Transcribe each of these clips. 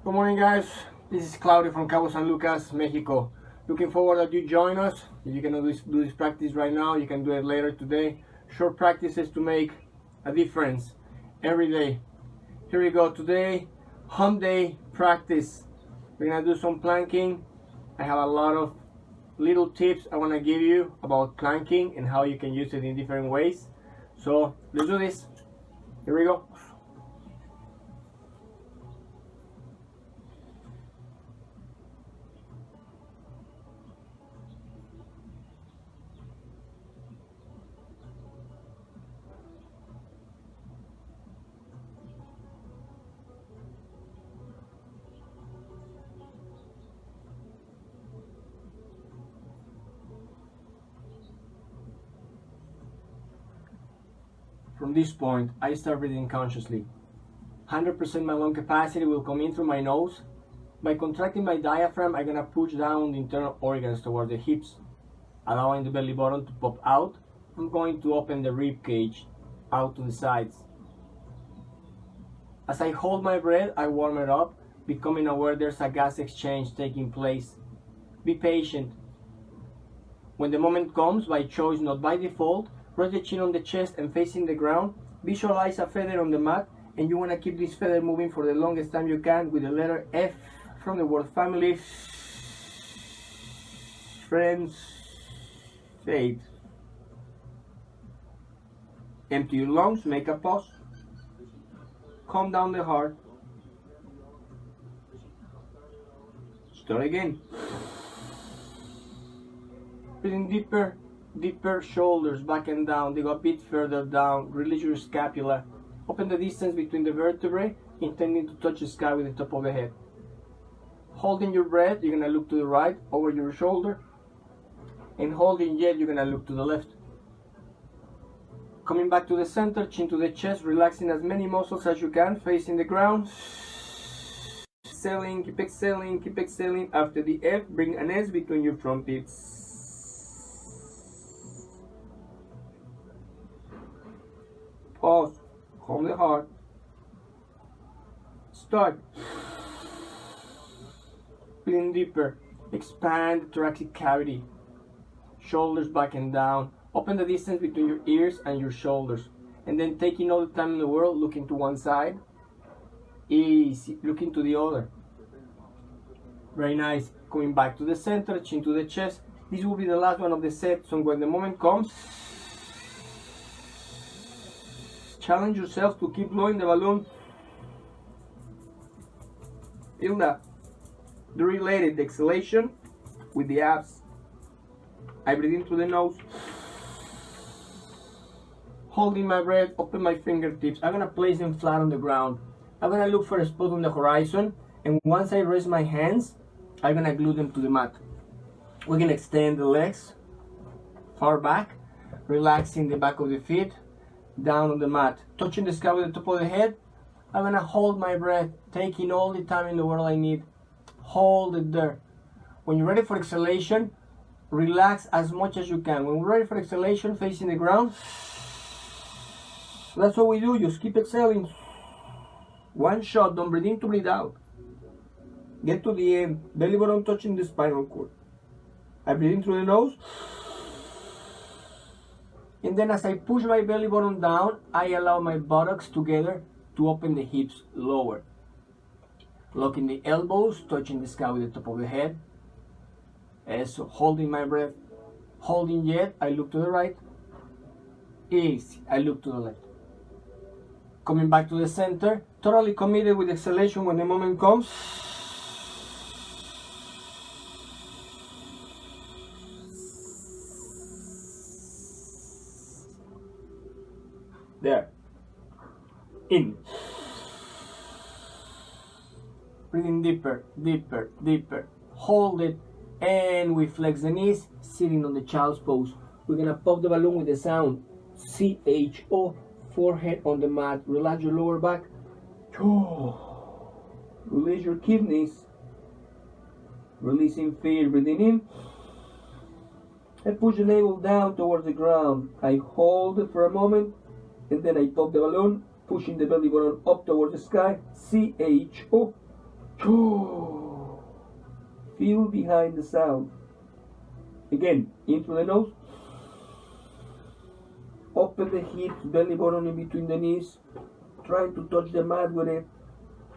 Good morning, guys. This is Claudio from Cabo San Lucas, Mexico. Looking forward that you join us. If you cannot do this practice right now, you can do it later today. Short practices to make a difference every day. Here we go. Today, home day practice. We're gonna do some planking. I have a lot of little tips I want to give you about planking and how you can use it in different ways. So let's do this. Here we go. From this point, I start breathing consciously. 100% my lung capacity will come in through my nose. By contracting my diaphragm, I'm gonna push down the internal organs toward the hips, allowing the belly button to pop out. I'm going to open the rib cage out to the sides. As I hold my breath, I warm it up, becoming aware there's a gas exchange taking place. Be patient. When the moment comes, by choice, not by default, rest the chin on the chest and facing the ground. Visualize a feather on the mat, and you want to keep this feather moving for the longest time you can with the letter F from the word family, friends, faith. Empty your lungs, make a pause. Calm down the heart. Start again. Breathing deeper. Deeper shoulders back and down. They go a bit further down. Release your scapula. Open the distance between the vertebrae, intending to touch the sky with the top of the head. Holding your breath, you're going to look to the right over your shoulder. And holding yet, you're going to look to the left. Coming back to the center, chin to the chest, relaxing as many muscles as you can, facing the ground. Exhaling, keep exhaling, keep exhaling. After the F, bring an S between your front hips. Pause, calm the heart. Start. Breathing deeper. Expand the thoracic cavity. Shoulders back and down. Open the distance between your ears and your shoulders. And then taking all the time in the world, looking to one side. Easy. Looking to the other. Very nice. Coming back to the center, chin to the chest. This will be the last one of the set. So when the moment comes, challenge yourself to keep blowing the balloon. Feel that. Do related the exhalation with the abs. I breathe in through the nose. Holding my breath, open my fingertips. I'm gonna place them flat on the ground. I'm gonna look for a spot on the horizon, and once I raise my hands, I'm gonna glue them to the mat. We can extend the legs far back, relaxing the back of the feet. Down on the mat, touching the sky with the top of the head. I'm gonna hold my breath, taking all the time in the world I need. Hold it there. When you're ready for exhalation, relax as much as you can. When we're ready for exhalation, facing the ground, that's what we do. Just keep exhaling. One shot. Don't breathe in to breathe out. Get to the end. Belly button touching the spinal cord. I breathe in through the nose. And then as I push my belly button down, I allow my buttocks together to open the hips lower. Locking the elbows, touching the sky with the top of the head. So holding my breath. Holding yet, I look to the right. Easy, I look to the left. Coming back to the center, totally committed with exhalation when the moment comes. There. In. Breathing deeper, deeper, deeper. Hold it. And we flex the knees, sitting on the child's pose. We're going to pop the balloon with the sound. C-H-O. Forehead on the mat. Relax your lower back. Release your kidneys. Releasing fear. Breathing in. And push the navel down towards the ground. I hold it for a moment. And then I pop the balloon, pushing the belly button up towards the sky. C-H-O. Feel behind the sound. Again, in through the nose. Open the hips, belly button in between the knees. Trying to touch the mat with it.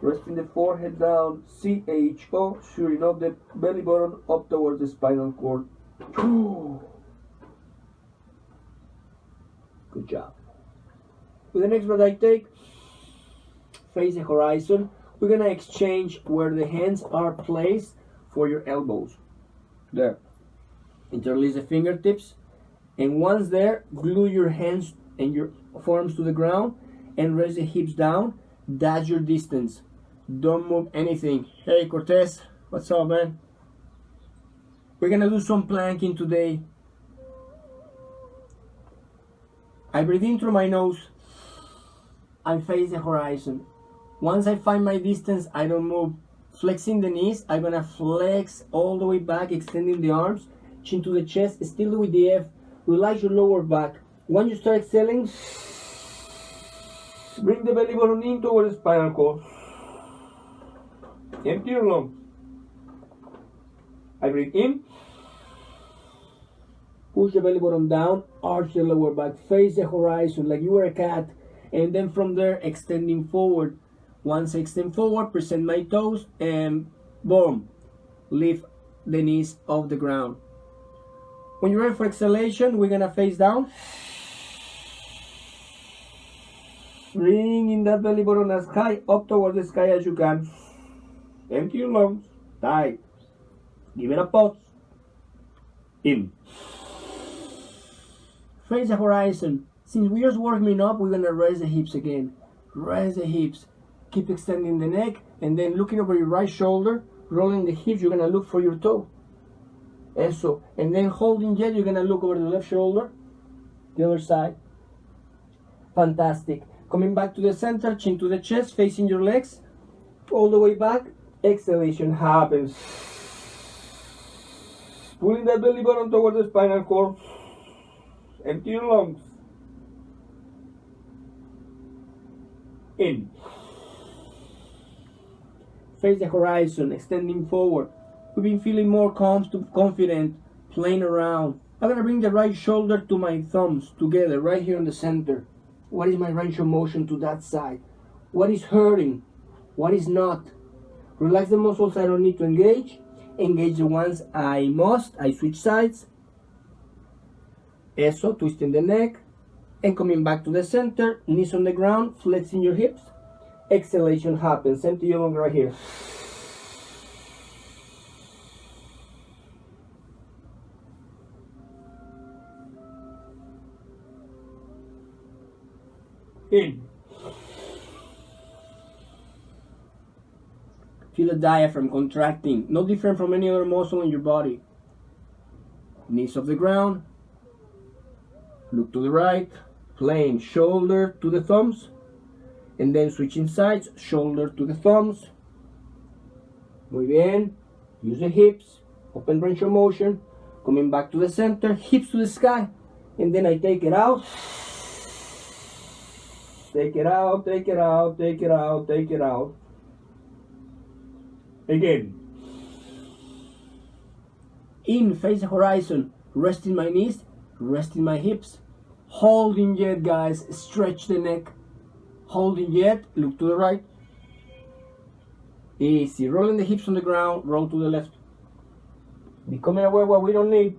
Resting the forehead down. CHO. Shooting up the belly button up towards the spinal cord. Good job. With the next breath I take, face the horizon. We're gonna exchange where the hands are placed for your elbows. There. Interlace the fingertips. And once there, glue your hands and your forearms to the ground and raise the hips down. That's your distance. Don't move anything. Hey Cortez, what's up, man? We're gonna do some planking today. I breathe in through my nose. I face the horizon. Once I find my distance, I don't move. Flexing the knees, I'm gonna flex all the way back, extending the arms, chin to the chest, still with the F. Relax your lower back. Once you start exhaling, bring the belly button in towards the spinal cord. Empty your lungs. I breathe in. Push the belly button down, arch the lower back, face the horizon like you were a cat, and then from there extending forward. Once I extend forward, present my toes, and boom, lift the knees off the ground. When you're ready for exhalation, we're gonna face down. Bring that belly button as high up towards the sky as you can. Empty your lungs, tight. Give it a pause. In. Face the horizon. Since we're just warming up, we're gonna raise the hips again. Raise the hips. Keep extending the neck, and then looking over your right shoulder, rolling the hips, you're gonna look for your toe. Eso. And then holding yet, you're gonna look over the left shoulder, the other side. Fantastic. Coming back to the center, chin to the chest, facing your legs, all the way back. Exhalation happens. Pulling that belly button towards the spinal cord. Empty your lungs. In. Face the horizon, extending forward. We've been feeling more confident, playing around. I'm gonna bring the right shoulder to my thumbs together, right here in the center. What is my range of motion to that side? What is hurting? What is not? Relax the muscles I don't need to engage. Engage the ones I must. I switch sides. Eso, twisting the neck. And coming back to the center, knees on the ground, flexing your hips. Exhalation happens. Empty your lung right here. In. Feel the diaphragm contracting, no different from any other muscle in your body. Knees off the ground. Look to the right. Playing shoulder to the thumbs. And then switching sides, shoulder to the thumbs. Muy bien. Use the hips. Open range of motion. Coming back to the center, hips to the sky. And then I take it out. Take it out, take it out, take it out, take it out. Again. In, face the horizon. Resting my knees, resting my hips. Holding yet, guys. Stretch the neck. Holding yet, look to the right. Easy. Rolling the hips on the ground, roll to the left. Becoming aware what we don't need.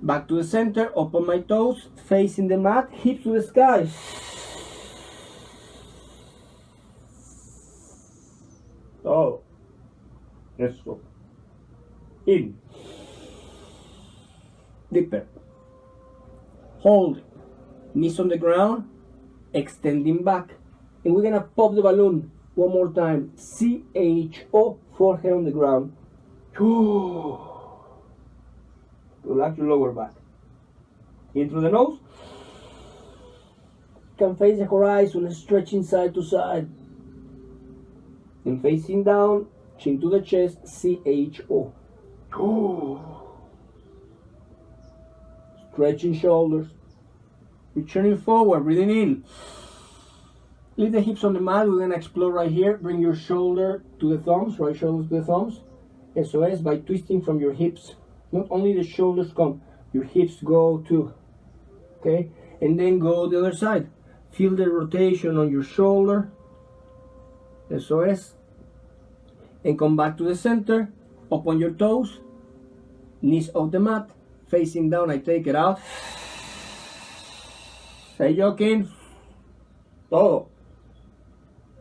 Back to the center, open my toes, facing the mat, hips to the sky. Oh. Eso. In. Deeper. Hold. Knees on the ground. Extending back. And we're gonna pop the balloon one more time. CHO. Forehead on the ground. Relax your lower back. In through the nose. Can face the horizon, stretching side to side. And facing down, chin to the chest, CHO. Stretching shoulders. Returning forward, breathing in. Leave the hips on the mat. We're gonna explore right here. Bring your shoulder to the thumbs, right shoulder to the thumbs. SOS by twisting from your hips. Not only the shoulders come, your hips go too. Okay? And then go the other side. Feel the rotation on your shoulder. SOS. And come back to the center. Up on your toes. Knees off the mat. Facing down, I take it out. Say joking. Todo.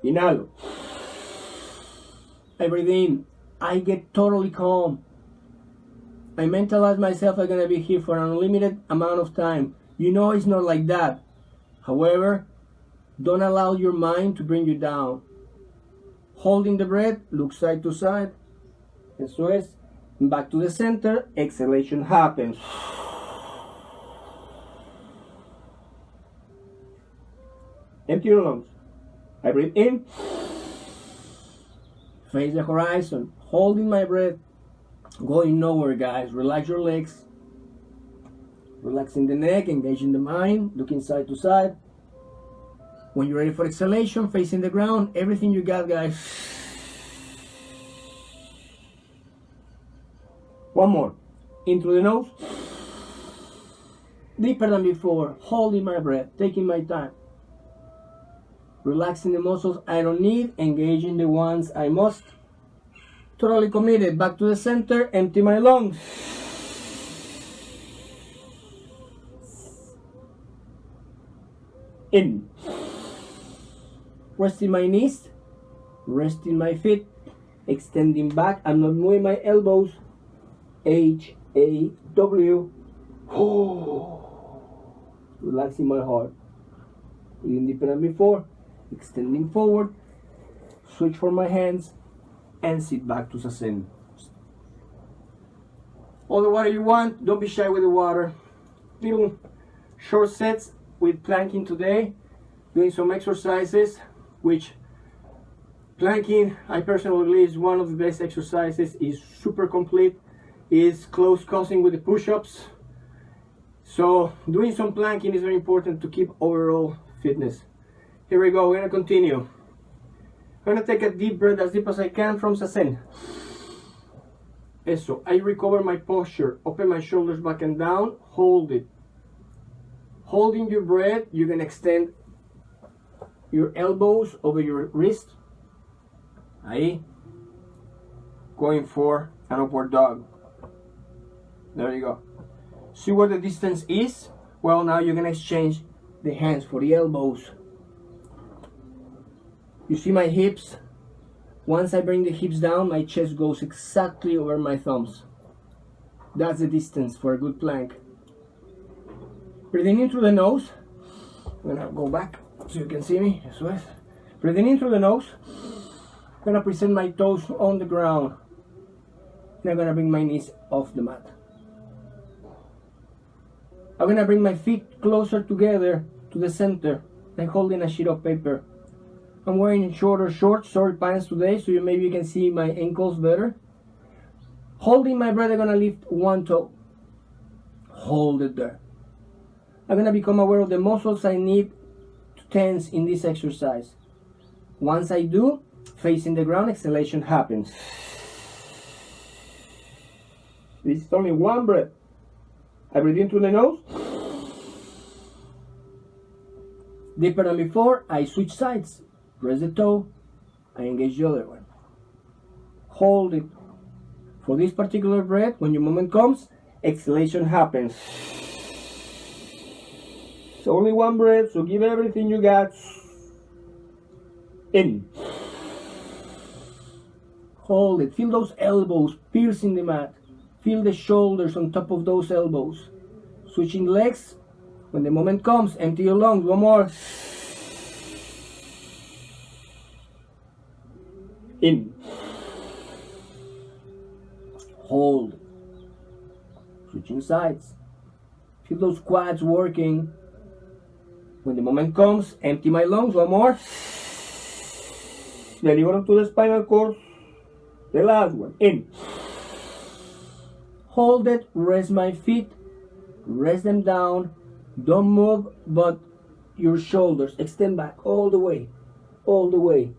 Inhalo. I breathe in. I get totally calm. I mentalize myself I'm gonna be here for an unlimited amount of time. You know it's not like that. However, don't allow your mind to bring you down. Holding the breath, look side to side. SOS. Back to the center. Exhalation happens. Empty your lungs. I breathe in. Face the horizon. Holding my breath. Going nowhere, guys. Relax your legs. Relaxing the neck. Engaging the mind. Looking side to side. When you're ready for exhalation, facing the ground. Everything you got, guys. One more. In through the nose. Deeper than before. Holding my breath. Taking my time. Relaxing the muscles I don't need, engaging the ones I must. Totally committed. Back to the center, empty my lungs. In. Resting my knees, resting my feet, extending back. I'm not moving my elbows. H-A-W. Relaxing my heart. Breathing deeper than before. Extending forward, switch for my hands, and sit back to Zazen. All the water you want, don't be shy with the water. Little short sets with planking today, doing some exercises, which planking, I personally believe, is one of the best exercises, is super complete, is close cousin with the push-ups. So doing some planking is very important to keep overall fitness. Here we go, we're gonna continue. I'm gonna take a deep breath, as deep as I can from Zazen. Eso, I recover my posture, open my shoulders back and down, hold it. Holding your breath, you can extend your elbows over your wrist. Ahí. Going for an upward dog. There you go. See where the distance is? Well, now you're gonna exchange the hands for the elbows. You see my hips? Once I bring the hips down, my chest goes exactly over my thumbs. That's the distance for a good plank. Breathing in through the nose. I'm gonna go back so you can see me. Eso es. Breathing in through the nose. I'm gonna present my toes on the ground. And I'm gonna bring my knees off the mat. I'm gonna bring my feet closer together to the center, like holding a sheet of paper. I'm wearing shorter shorts, sorry pants today, so maybe you can see my ankles better. Holding my breath, I'm gonna lift one toe. Hold it there. I'm gonna become aware of the muscles I need to tense in this exercise. Once I do, facing the ground, exhalation happens. This is only one breath. I breathe in through the nose. Deeper than before, I switch sides. Press the toe, I engage the other one. Hold it. For this particular breath, when your moment comes, exhalation happens. It's only one breath, so give everything you got. In. Hold it. Feel those elbows piercing the mat. Feel the shoulders on top of those elbows. Switching legs. When the moment comes, empty your lungs. One more. In. Hold. Switching sides. Feel those quads working. When the moment comes, empty my lungs. One more. Deliver them to the spinal cord. The last one. In. Hold it. Rest my feet. Rest them down. Don't move, but your shoulders extend back all the way. all the way.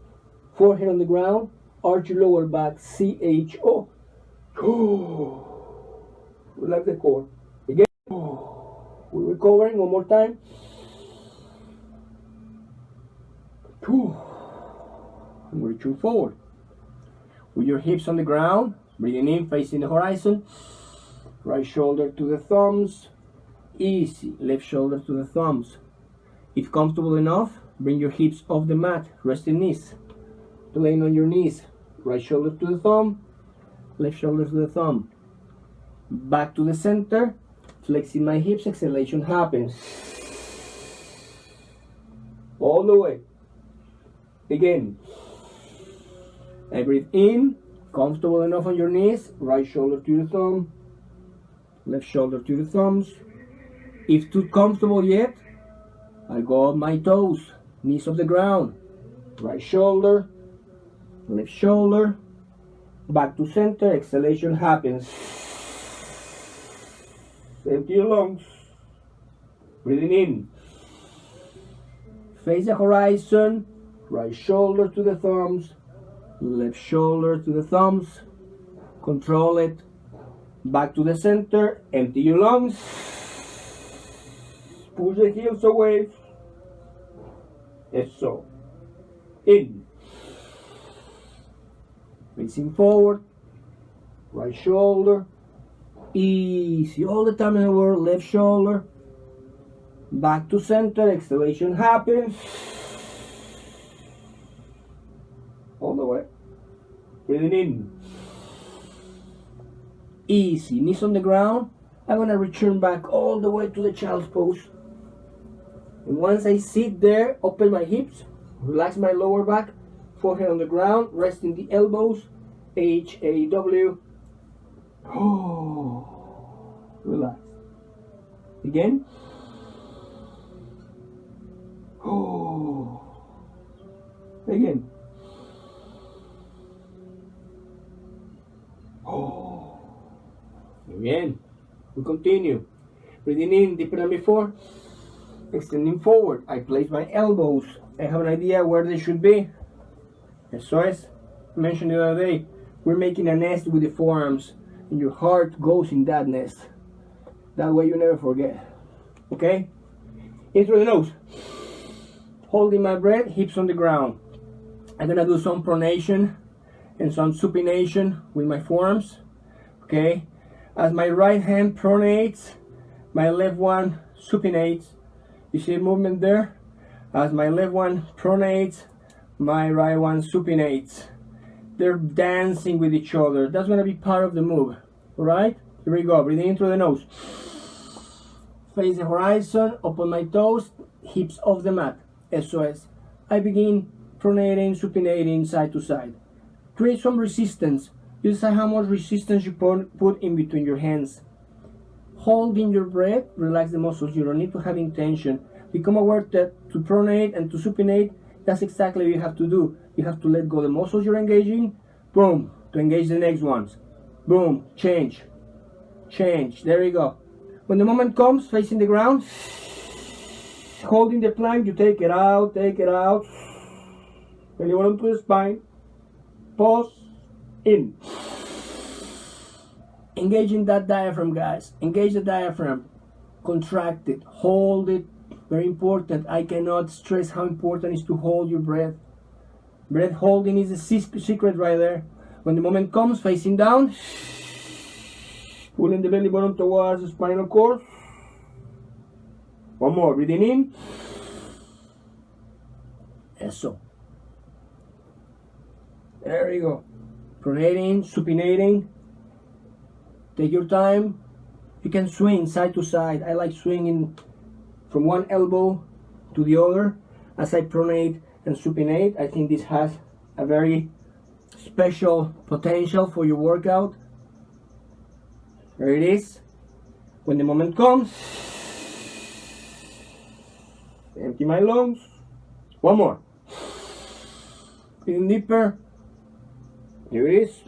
Forehead on the ground, arch your lower back, CHO. Relax the core. Again. We're recovering one more time. And reaching forward. With your hips on the ground, breathing in, facing the horizon. Right shoulder to the thumbs. Easy. Left shoulder to the thumbs. If comfortable enough, bring your hips off the mat. Resting knees. Laying on your knees. Right shoulder to the thumb. Left shoulder to the thumb. Back to the center. Flexing my hips. Exhalation happens. All the way. Again. I breathe in. Comfortable enough on your knees. Right shoulder to the thumb. Left shoulder to the thumbs. If too comfortable yet, I go up my toes. Knees off the ground. Right shoulder. Left shoulder. Back to center. Exhalation happens. Empty your lungs. Breathing in. Face the horizon. Right shoulder to the thumbs. Left shoulder to the thumbs. Control it. Back to the center. Empty your lungs. Push the heels away. So. In. Facing forward. Right shoulder. Easy. All the time in the world. Left shoulder. Back to center. Exhalation happens. All the way. Breathing in. Easy. Knees on the ground. I'm going to return back all the way to the child's pose. And once I sit there, open my hips. Relax my lower back. Forehead on the ground. Resting the elbows. HAW. Relax. Again. Again. Bien. We continue. Breathing in deeper than before. Extending forward. I place my elbows. I have an idea where they should be. Eso es. I mentioned the other day. We're making a nest with the forearms. And your heart goes in that nest. That way you never forget. Okay? In through the nose. Holding my breath. Hips on the ground. I'm going to do some pronation and some supination with my forearms. Okay? As my right hand pronates, my left one supinates. You see a movement there? As my left one pronates, my right one supinates. They're dancing with each other. That's going to be part of the move. Alright? Here we go. Breathing in through the nose. Face the horizon, open my toes, hips off the mat. SOS. I begin pronating, supinating side to side. Create some resistance. You decide how much resistance you put in between your hands. Holding your breath, relax the muscles. You don't need to have intention. Become aware that to pronate and to supinate, that's exactly what you have to do. You have to let go the muscles you're engaging. Boom. To engage the next ones. Boom. Change. Change. There you go. When the moment comes, facing the ground, holding the plank, you take it out, take it out. When you want to the spine, pause. In. Engaging that diaphragm, guys. Engage the diaphragm. Contract it. Hold it. Very important. I cannot stress how important it is to hold your breath. Breath holding is the secret right there. When the moment comes, facing down. Pulling the belly button towards the spinal cord. One more. Breathing in. Eso. There you go. Pronating, supinating. Take your time. You can swing side to side. I like swinging from one elbow to the other as I pronate and supinate. I think this has a very special potential for your workout. There it is. When the moment comes, empty my lungs. One more. Breathing deeper. Here it is.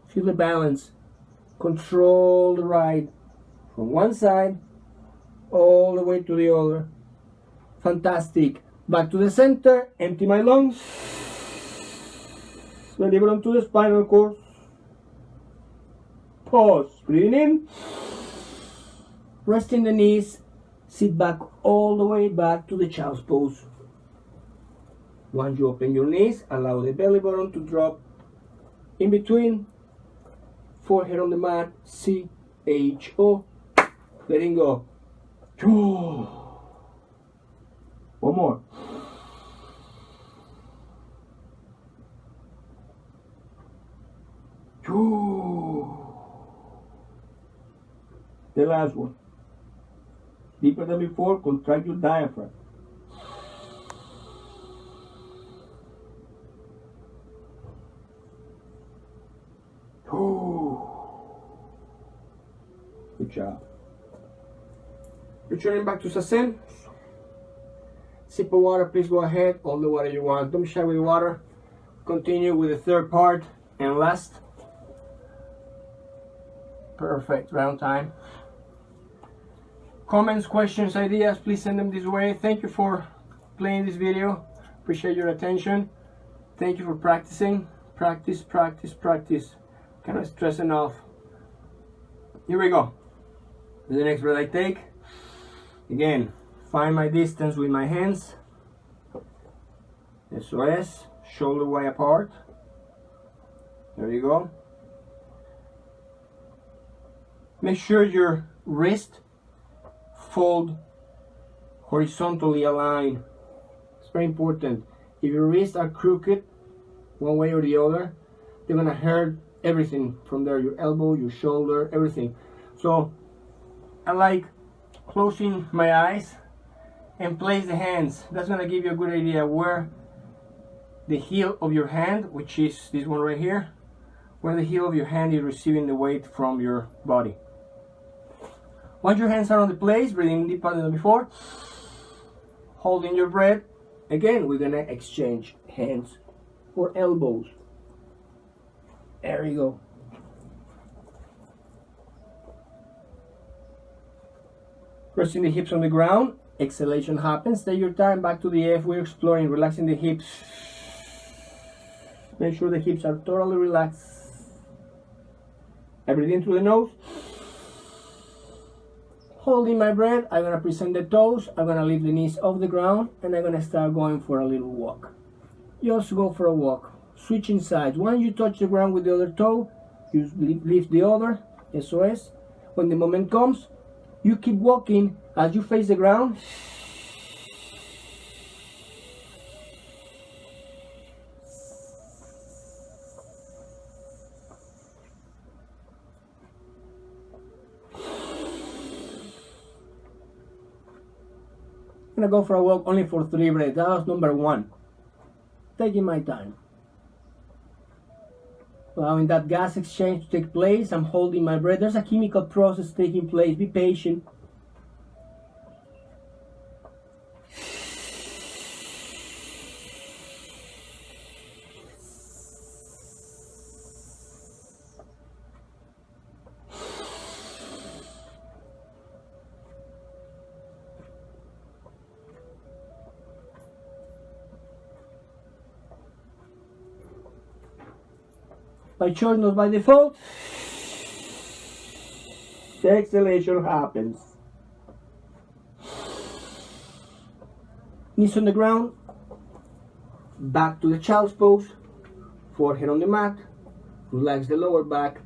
Feel the balance. Control the ride from one side all the way to the other. Fantastic. Back to the center, empty my lungs. Deliver onto the spinal cord. Pause, breathing in. Resting the knees, sit back all the way back to the child's pose. Once you open your knees, allow the belly button to drop in between, forehead on the mat, C-H-O, letting go. One more. The last one. Deeper than before, contract your diaphragm. Good job. Returning back to Sasen. Sip of water, please go ahead. All the water you want. Don't be shy with the water. Continue with the third part and last. Perfect, round time. Comments, questions, ideas, please send them this way. Thank you for playing this video. Appreciate your attention. Thank you for practicing. Practice, practice, practice. Cannot stress enough. Here we go. The next breath I take. Again, find my distance with my hands. SOS, shoulder wide apart. There you go. Make sure your wrist fold horizontally aligned. It's very important. If your wrists are crooked one way or the other, they're gonna hurt everything from there, your elbow, your shoulder, everything. So I like closing my eyes and place the hands. That's gonna give you a good idea where the heel of your hand, which is this one right here, where the heel of your hand is receiving the weight from your body. Once your hands are on the place, breathing deeper than before, holding your breath. Again, we're gonna exchange hands or elbows. There you go. Resting the hips on the ground. Exhalation happens. Take your time. Back to the F. We're exploring, relaxing the hips. Make sure the hips are totally relaxed. I breathe in through the nose. Holding my breath, I'm gonna present the toes. I'm gonna lift the knees off the ground, and I'm gonna start going for a little walk. Just go for a walk. Switching sides. Once you touch the ground with the other toe, you lift the other. SOS. When the moment comes, you keep walking as you face the ground. I'm gonna go for a walk only for 3 breaths. That was number 1. Taking my time. Allowing that gas exchange to take place. I'm holding my breath. There's a chemical process taking place. Be patient. By choice, not by default. The exhalation happens. Knees on the ground. Back to the child's pose. Forehead on the mat. Relax the lower back.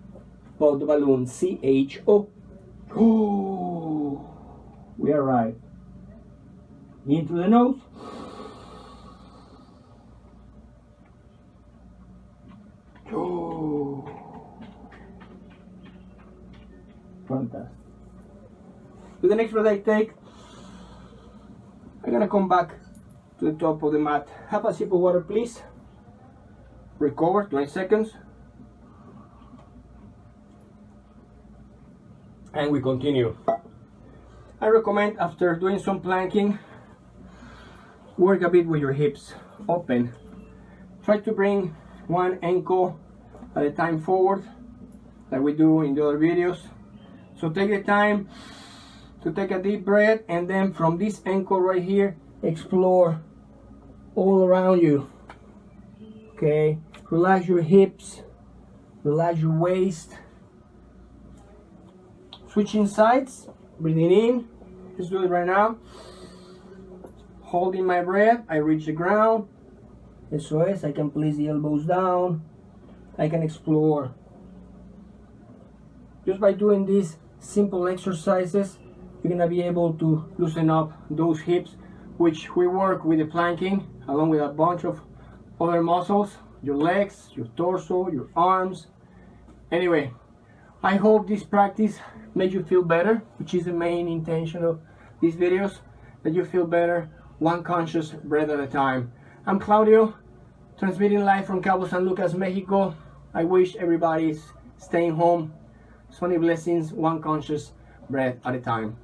Pop the balloon. C-H-O. We are right. In through the nose. Fantastic. With the next breath I take, I'm gonna come back to the top of the mat. Have a sip of water, please. Recover, 20 seconds. And we continue. I recommend, after doing some planking, work a bit with your hips open. Try to bring one ankle at a time forward, like we do in the other videos. So take the time to take a deep breath, and then from this ankle right here, explore all around you. Okay, relax your hips, relax your waist. Switching sides, breathing in. Let's do it right now. Holding my breath, I reach the ground. Eso es, I can place the elbows down. I can explore. Just by doing these simple exercises, you're gonna be able to loosen up those hips, which we work with the planking, along with a bunch of other muscles, your legs, your torso, your arms. Anyway, I hope this practice made you feel better, which is the main intention of these videos, that you feel better, one conscious breath at a time. I'm Claudio, transmitting live from Cabo San Lucas, Mexico. I wish everybody's staying home. Sunny blessings, one conscious breath at a time.